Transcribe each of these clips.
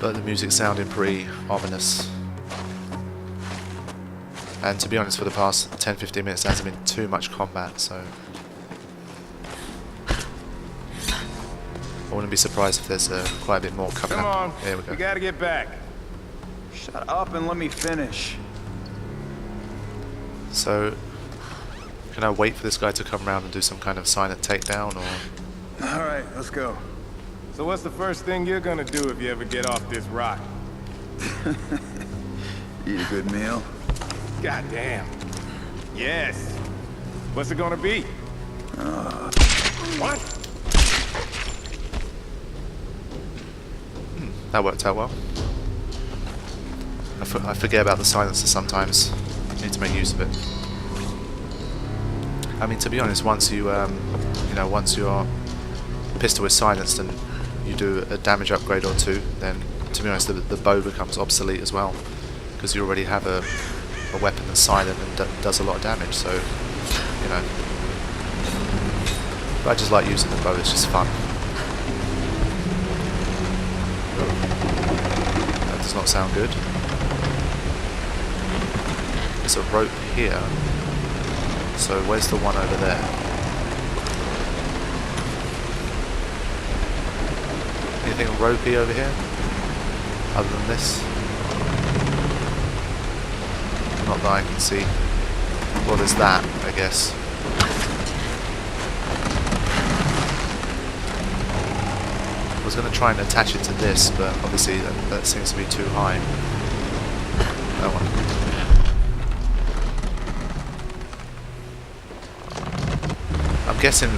but the music sounding pretty ominous. And to be honest, for the past 10-15 minutes there hasn't been too much combat, so I wouldn't be surprised if there's quite a bit more coming Come up. on, There we go. we gotta get back. Shut up and let me finish. So, can I wait for this guy to come around and do some kind of silent takedown, or? All right, let's go. So what's the first thing you're gonna do if you ever get off this rock? Eat a good meal? Goddamn. Yes. What's it gonna be? What? That worked out well. I forget about the silencer sometimes. You need to make use of it. I mean, to be honest, once you, once your pistol is silenced and you do a damage upgrade or two, then, to be honest, the bow becomes obsolete as well, because you already have a weapon that's silent and does a lot of damage. So, you know. But I just like using the bow. It's just fun. That does not sound good. There's a rope here. So where's the one over there? Anything ropey over here? Other than this? Not that I can see. Well, there's that, I guess. I was going to try and attach it to this, but obviously that seems to be too high. Oh well. I'm guessing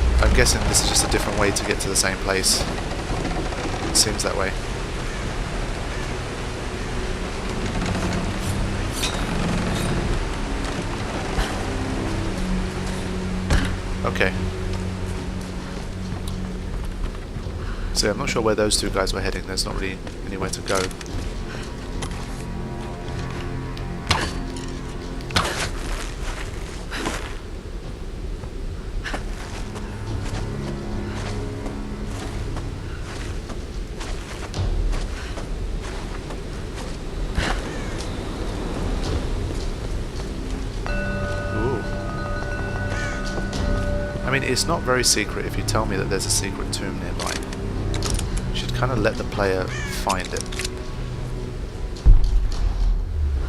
this is just a different way to get to the same place. It seems that way. Okay. So I'm not sure where those two guys were heading. There's not really anywhere to go. I mean, it's not very secret if you tell me that there's a secret tomb nearby. You should kind of let the player find it.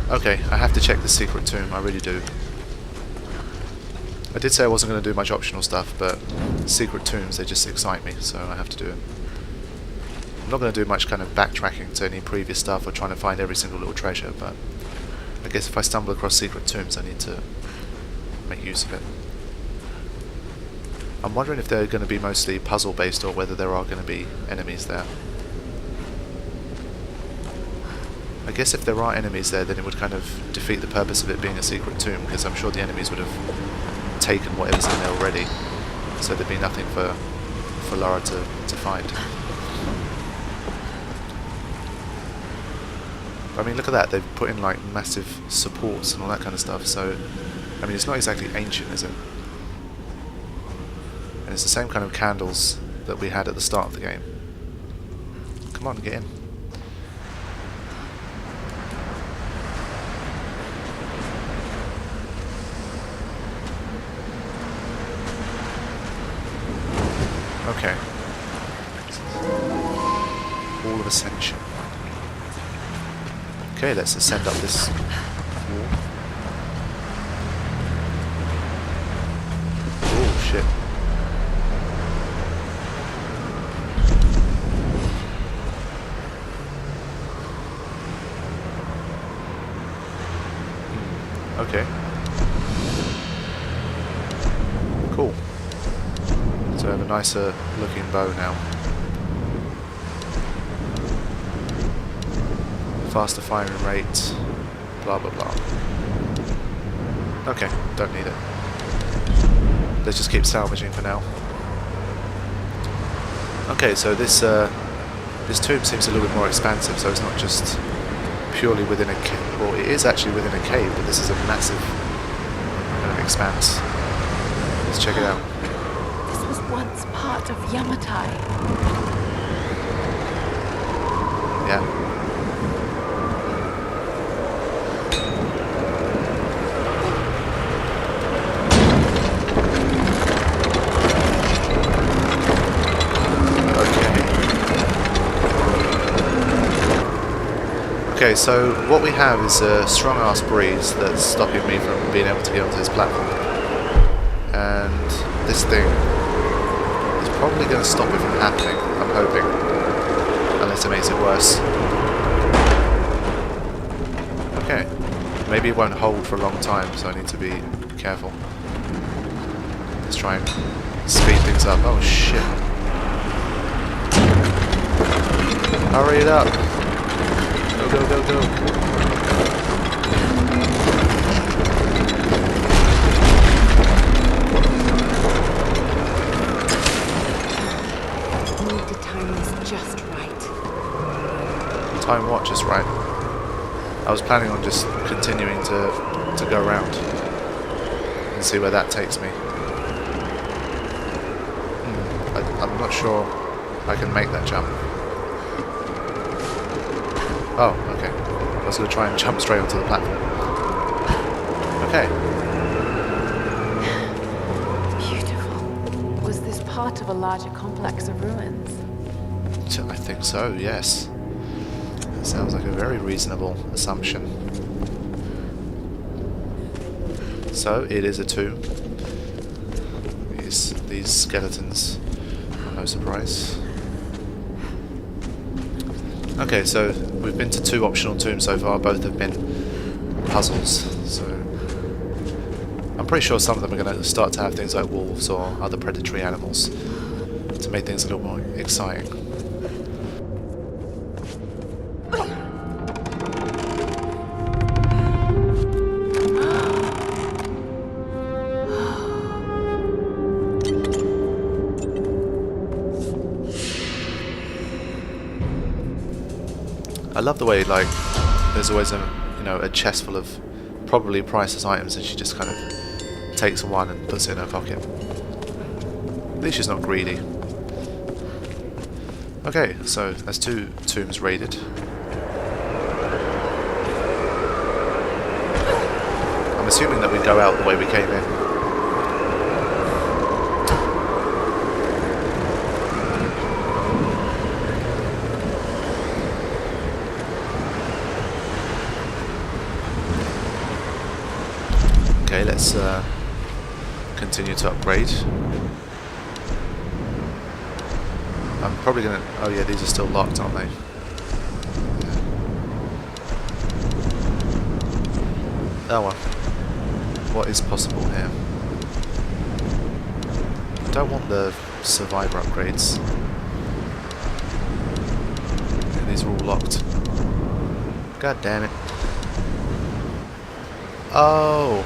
Okay, I have to check the secret tomb, I really do. I did say I wasn't going to do much optional stuff, but secret tombs, they just excite me, so I have to do it. I'm not going to do much kind of backtracking to any previous stuff or trying to find every single little treasure, but I guess if I stumble across secret tombs, I need to make use of it. I'm wondering if they're going to be mostly puzzle based or whether there are going to be enemies there. I guess if there are enemies there, then it would kind of defeat the purpose of it being a secret tomb, because I'm sure the enemies would have taken whatever's in there already, so there'd be nothing for Lara to find. I mean, look at that, they've put in like massive supports and all that kind of stuff, so I mean, it's not exactly ancient, is it? And it's the same kind of candles that we had at the start of the game. Come on, get in. Okay. Wall of Ascension. Okay, let's ascend up this wall. Oh, shit. Okay. Cool. So I have a nicer looking bow now. Faster firing rate, blah blah blah. Okay, don't need it. Let's just keep salvaging for now. Okay, so this tomb seems a little bit more expansive, so it's not just purely within a cave. Well, it is actually within a cave, but this is a massive expanse. Let's check it out. This was once part of Yamatai. Yeah. Okay, so what we have is a strong ass breeze that's stopping me from being able to get onto this platform. And this thing is probably going to stop it from happening, I'm hoping. Unless it makes it worse. Okay. Maybe it won't hold for a long time, so I need to be careful. Let's try and speed things up. Oh shit. Hurry it up. Go, go, go, go. Need to time this just right. Time what just right? I was planning on just continuing to go around and see where that takes me. I'm not sure I can make that jump. Oh, okay. I was going to try and jump straight onto the platform. Okay. Beautiful. Was this part of a larger complex of ruins? I think so, yes. Sounds like a very reasonable assumption. So, it is a tomb. These skeletons are no surprise. Okay, so we've been to 2 optional tombs so far. Both have been puzzles. So I'm pretty sure some of them are going to start to have things like wolves or other predatory animals to make things a little more exciting. I love the way, like, there's always a chest full of probably priceless items, and she just kind of takes one and puts it in her pocket. At least she's not greedy. Okay, so that's 2 tombs raided. I'm assuming that we go out the way we came in. Okay, let's continue to upgrade. I'm probably gonna... oh yeah, these are still locked, aren't they? Oh well. What is possible here? I don't want the survivor upgrades. Yeah, these are all locked. God damn it. Oh!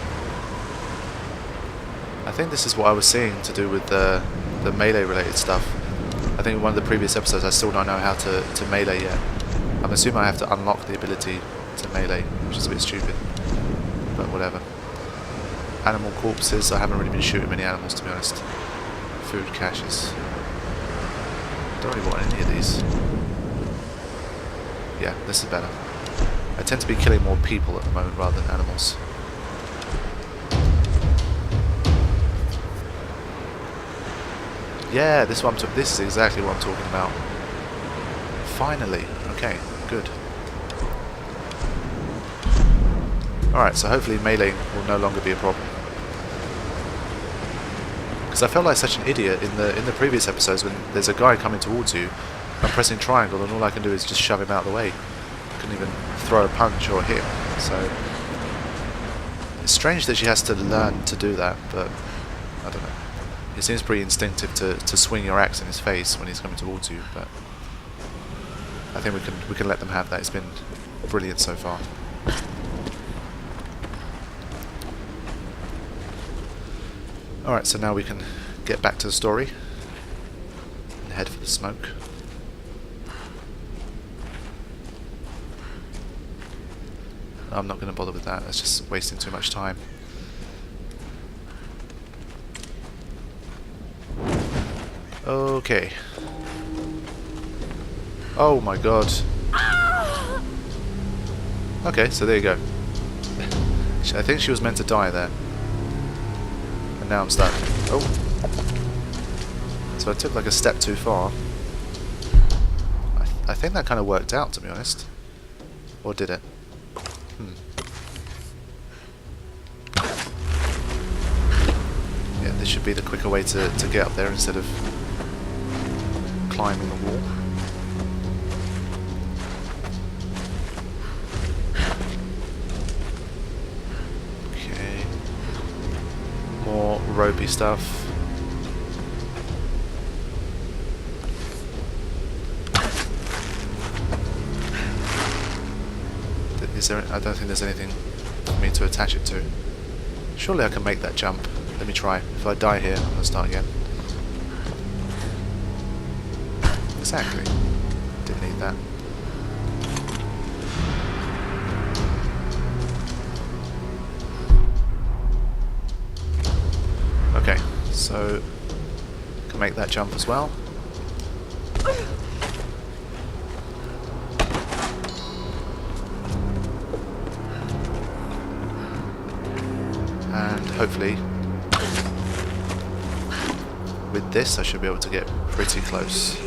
I think this is what I was seeing to do with the melee related stuff. I think in one of the previous episodes I still don't know how to melee yet. I'm assuming I have to unlock the ability to melee, which is a bit stupid. But whatever. Animal corpses, I haven't really been shooting many animals to be honest. Food caches. Don't really want any of these. Yeah, this is better. I tend to be killing more people at the moment rather than animals. Yeah, this is exactly what I'm talking about. Finally. Okay, good. Alright, so hopefully melee will no longer be a problem. Because I felt like such an idiot in the previous episodes when there's a guy coming towards you, I'm pressing triangle and all I can do is just shove him out of the way. I couldn't even throw a punch or hit. So it's strange that she has to learn to do that, but I don't know. It seems pretty instinctive to swing your axe in his face when he's coming towards you, but I think we can let them have that. It's been brilliant so far. Alright, so now we can get back to the story and head for the smoke. I'm not going to bother with that, that's just wasting too much time. Okay. Oh my god. Okay, so there you go. I think she was meant to die there. And now I'm stuck. Oh. So I took like a step too far. I think that kind of worked out, to be honest. Or did it? Yeah, this should be the quicker way to get up there instead of climbing the wall. Okay. More ropey stuff. Is there? I don't think there's anything for me to attach it to. Surely I can make that jump. Let me try. If I die here, I'm going to start again. Exactly. Didn't need that. Okay, so can make that jump as well. And hopefully with this I should be able to get pretty close.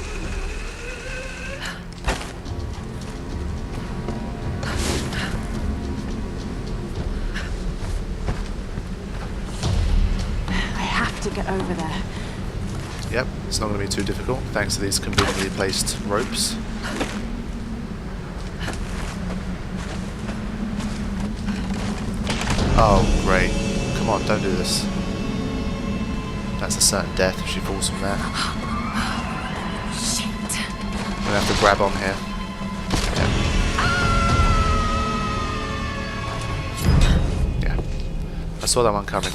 I have to get over there. Yep, it's not going to be too difficult thanks to these conveniently placed ropes. Oh great. Come on, don't do this. That's a certain death if she falls from there. Shit. I'm gonna have to grab on here. Yeah. Yeah. I saw that one coming.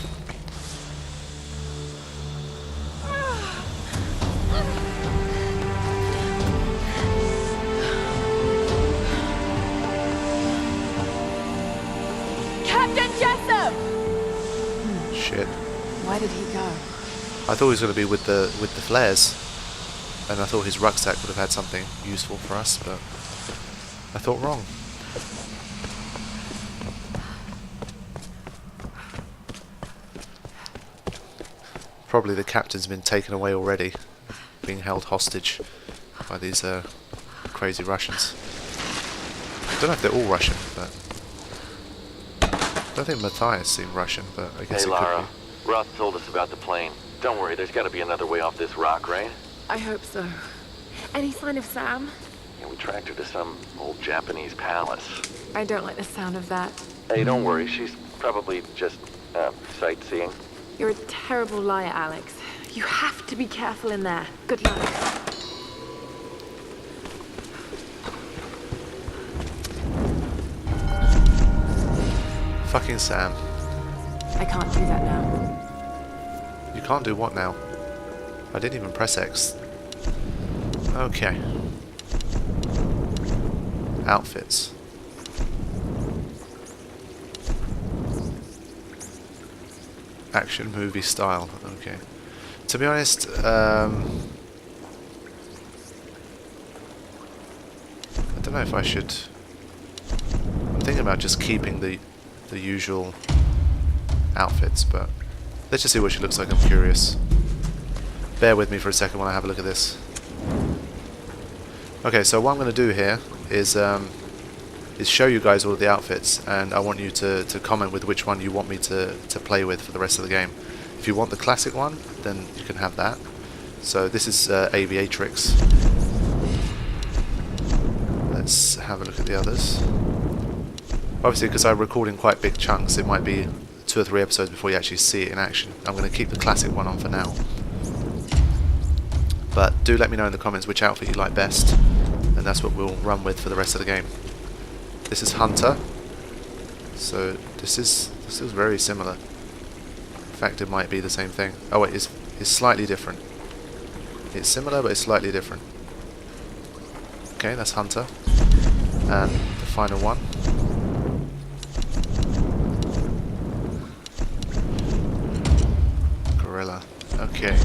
Captain Jessup! Shit. Why did he go? I thought he was going to be with the flares, and I thought his rucksack would have had something useful for us, but I thought wrong. Probably the captain's been taken away already, being held hostage by these crazy Russians. I don't know if they're all Russian, but I don't think Mathias seemed Russian, but I guess Hey, it could Lara. be. Roth told us about the plane. Don't worry, there's got to be another way off this rock, right? I hope so. Any sign of Sam? Yeah, we tracked her to some old Japanese palace. I don't like the sound of that. Hey, don't worry, she's probably just sightseeing. You're a terrible liar, Alex. You have to be careful in there. Good luck. Fucking Sam. I can't do that now. You can't do what now? I didn't even press X. Okay. Outfits. Action movie style. Okay. To be honest, I don't know if I should. I'm thinking about just keeping the usual outfits, but let's just see what she looks like. I'm curious. Bear with me for a second while I have a look at this. Okay, so what I'm going to do here is show you guys all of the outfits, and I want you to comment with which one you want me to play with for the rest of the game. If you want the classic one, then you can have that. So this is Aviatrix. Let's have a look at the others. Obviously, because I record in quite big chunks, it might be 2 or 3 episodes before you actually see it in action. I'm going to keep the classic one on for now. But do let me know in the comments which outfit you like best, and that's what we'll run with for the rest of the game. This is Hunter. So this is very similar. In fact, it might be the same thing. Oh wait, it's slightly different. It's similar, but it's slightly different. Okay, that's Hunter. And the final one. Gorilla. Okay.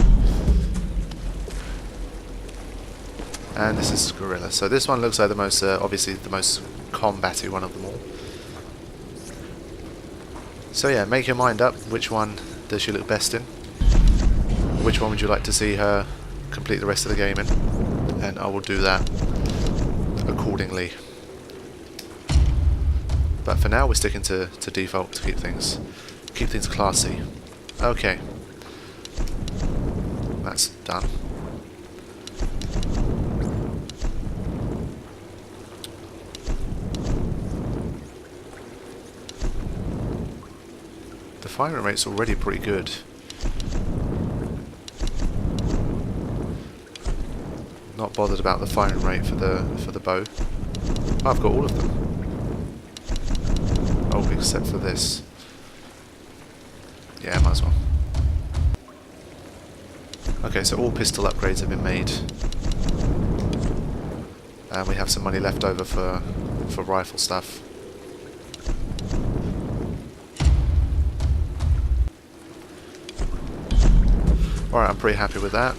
And this is Gorilla. So this one looks like the most, obviously the most combat-y one of them all. So yeah, make your mind up. Which one does she look best in? Which one would you like to see her complete the rest of the game in? And I will do that accordingly. But for now, we're sticking to default to keep things classy. Okay, that's done. The firing rate's already pretty good. Not bothered about the firing rate for the bow. Oh, I've got all of them. Oh, except for this. Yeah, might as well. Okay, so all pistol upgrades have been made. And we have some money left over for rifle stuff. Alright, I'm pretty happy with that.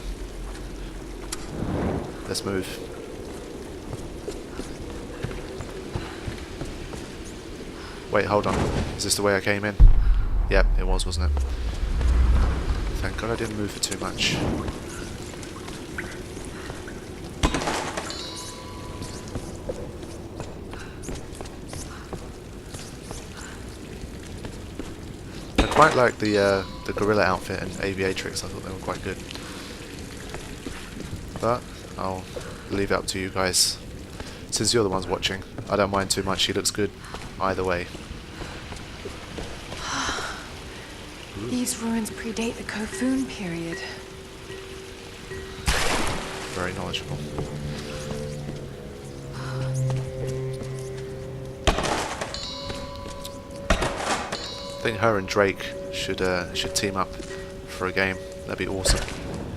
Let's move. Wait, hold on. Is this the way I came in? Yep, it was, wasn't it? Thank God I didn't move for too much. I quite like the gorilla outfit and aviatrix. I thought they were quite good. But I'll leave it up to you guys. Since you're the ones watching, I don't mind too much. She looks good either way. These ruins predate the Kofun period. Very knowledgeable. I think her and Drake should team up for a game. That'd be awesome.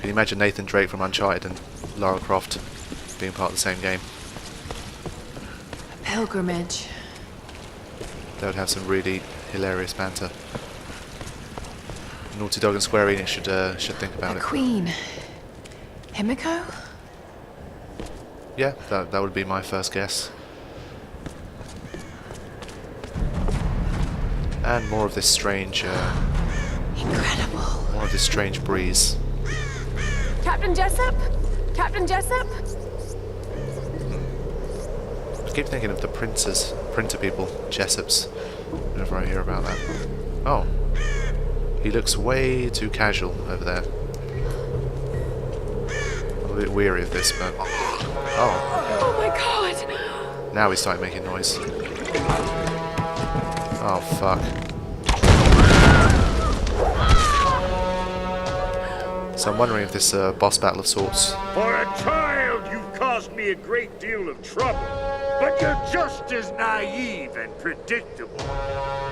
Can you imagine Nathan Drake from Uncharted and Lara Croft being part of the same game? A pilgrimage. They would have some really hilarious banter. Naughty Dog and Square Enix should think about The it. Queen. Himiko? Yeah, that would be my first guess. And more of this strange, Incredible. more of this strange breeze. Captain Jessup? Captain Jessup? I keep thinking of the printer people, Jessups, whenever I hear about that. Oh, he looks way too casual over there. I'm a bit weary of this, but oh, Oh my god! now he's starting making noise. Oh fuck. So I'm wondering if this boss battle of sorts. For a child, you've caused me a great deal of trouble. But you're just as naive and predictable.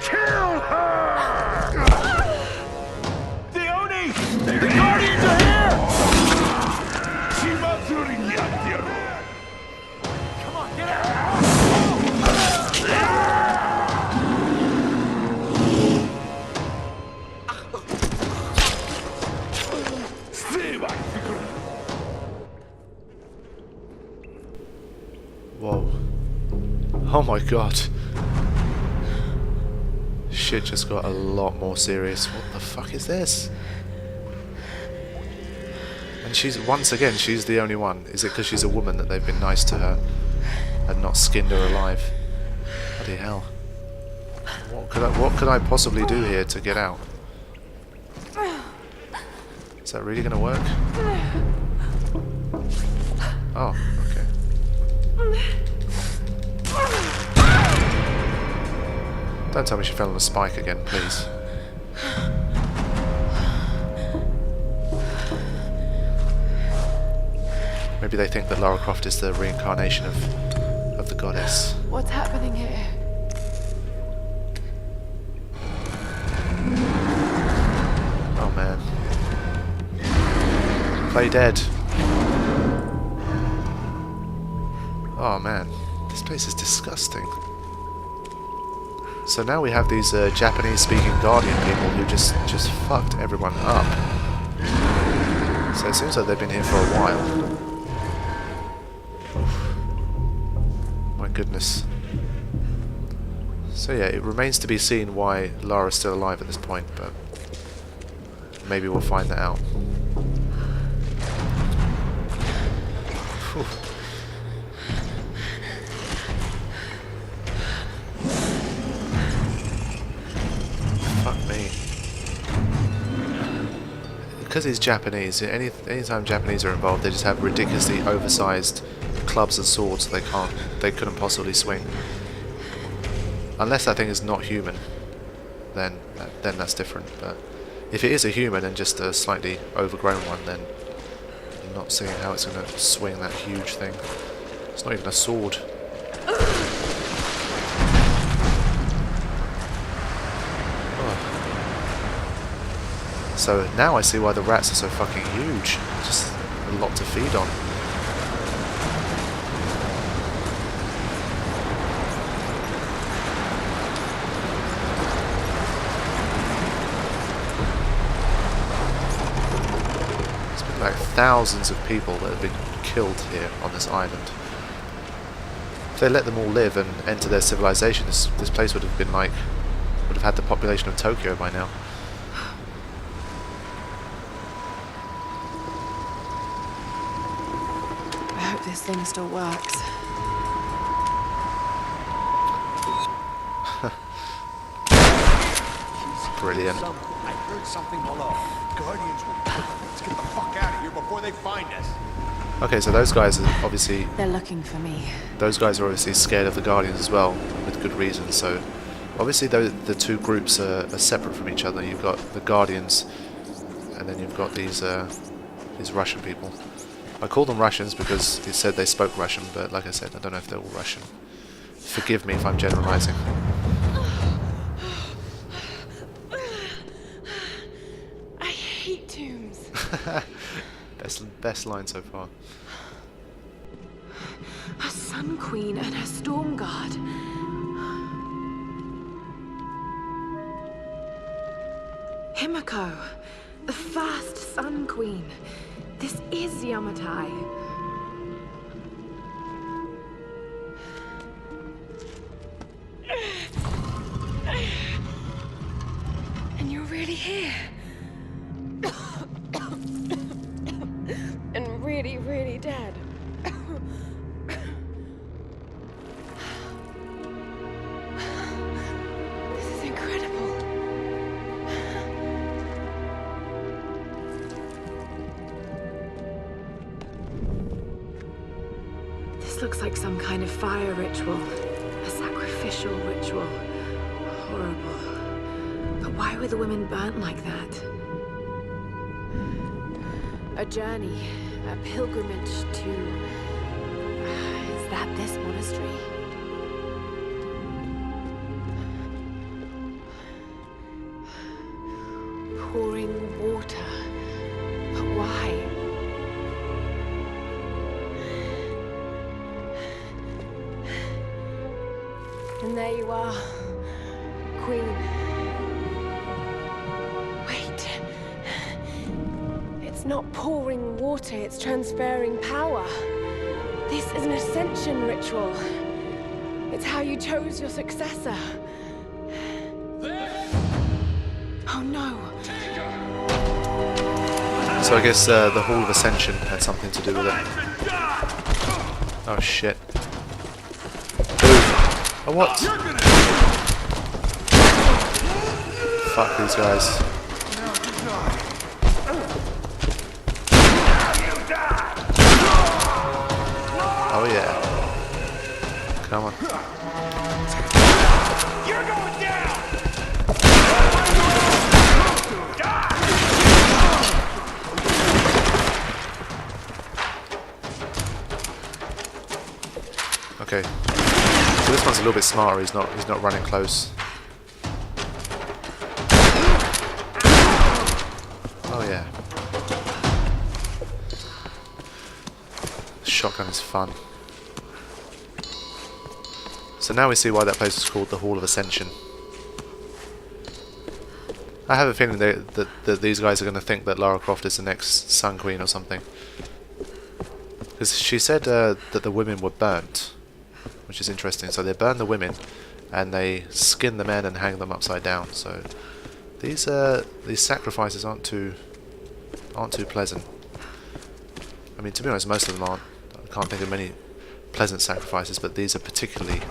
Kill her! The Guardians are here! Come on, get out! Whoa. Oh my god. Shit just got a lot more serious. What the fuck is this? And once again, she's the only one. Is it because she's a woman that they've been nice to her and not skinned her alive? Bloody hell. What could I possibly do here to get out? Is that really going to work? Oh, okay. Don't tell me she fell on a spike again, please. Maybe they think that Lara Croft is the reincarnation of the goddess. What's happening here? Oh man. Play dead. Oh man, this place is disgusting. So now we have these Japanese-speaking Guardian people who just fucked everyone up. So it seems like they've been here for a while. My goodness. So yeah, it remains to be seen why Lara's still alive at this point, but maybe we'll find that out. Whew. because he's Japanese, anytime Japanese are involved, they just have ridiculously oversized clubs and swords they couldn't possibly swing. Unless that thing is not human, then that's different. But if it is a human and just a slightly overgrown one, then I'm not seeing how it's going to swing that huge thing. It's not even a sword. So now I see why the rats are so fucking huge. Just a lot to feed on. It's been like thousands of people that have been killed here on this island. If they let them all live and enter their civilization, this place would have had the population of Tokyo by now. This thing still works. Brilliant. I heard something below. Guardians will come. Let's get the fuck out of here before they find us. Okay, so those guys are obviously... They're looking for me. Those guys are obviously scared of the Guardians as well, with good reason. So, obviously the two groups are separate from each other. You've got the Guardians, and then you've got these Russian people. I call them Russians because it said they spoke Russian, but like I said, I don't know if they're all Russian. Forgive me if I'm generalizing. I hate tombs. Best line so far. A Sun Queen and her Storm Guard. Himiko, the first Sun Queen. This is Yamatai. And you're really here. And really, really dead. This is incredible. Looks like some kind of fire ritual. A sacrificial ritual. Horrible. But why were the women burnt like that? A journey. A pilgrimage to... Is that this monastery? Pouring water. But why? And there you are, Queen. Wait. It's not pouring water, it's transferring power. This is an Ascension ritual. It's how you chose your successor. Oh no. So I guess the Hall of Ascension had something to do with it. Oh shit. Oh, what? Fuck these guys. Oh yeah. Come on. You're going down! Okay. So this one's a little bit smarter. He's not running close. Oh yeah. Shotgun is fun. So now we see why that place is called the Hall of Ascension. I have a feeling that these guys are going to think that Lara Croft is the next Sun Queen or something. Because she said that the women were burnt, which is interesting. So they burn the women, and they skin the men and hang them upside down. So these sacrifices aren't too pleasant. I mean, to be honest, most of them aren't. I can't think of many pleasant sacrifices, but these are particularly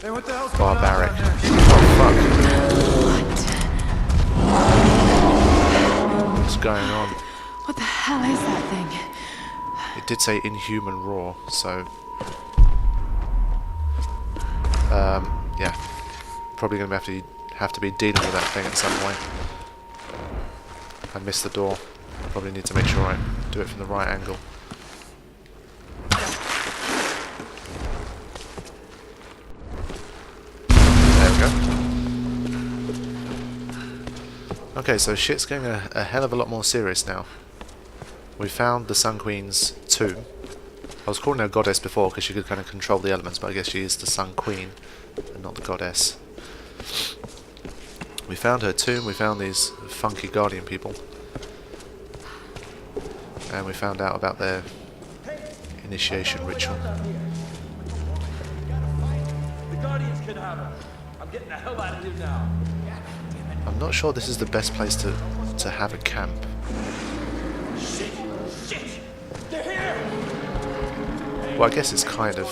barbaric. Oh fuck! What's going on? the hell is that thing? It did say inhuman raw, so yeah, probably going to have to be dealing with that thing in some way. I missed the door. Probably need to make sure I do it from the right angle. There we go. Okay, so shit's getting a hell of a lot more serious now. We found the Sun Queen's tomb. I was calling her goddess before because she could kind of control the elements, but I guess she is the Sun Queen and not the goddess. We found her tomb, we found these funky guardian people, and we found out about their initiation ritual. The Guardians can have her. I'm getting the hell out of here now. I'm not sure this is the best place to have a camp. Shit! They're here! Well, I guess it's kind of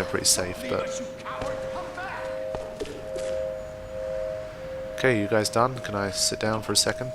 pretty safe, but okay, you guys done? Can I sit down for a second?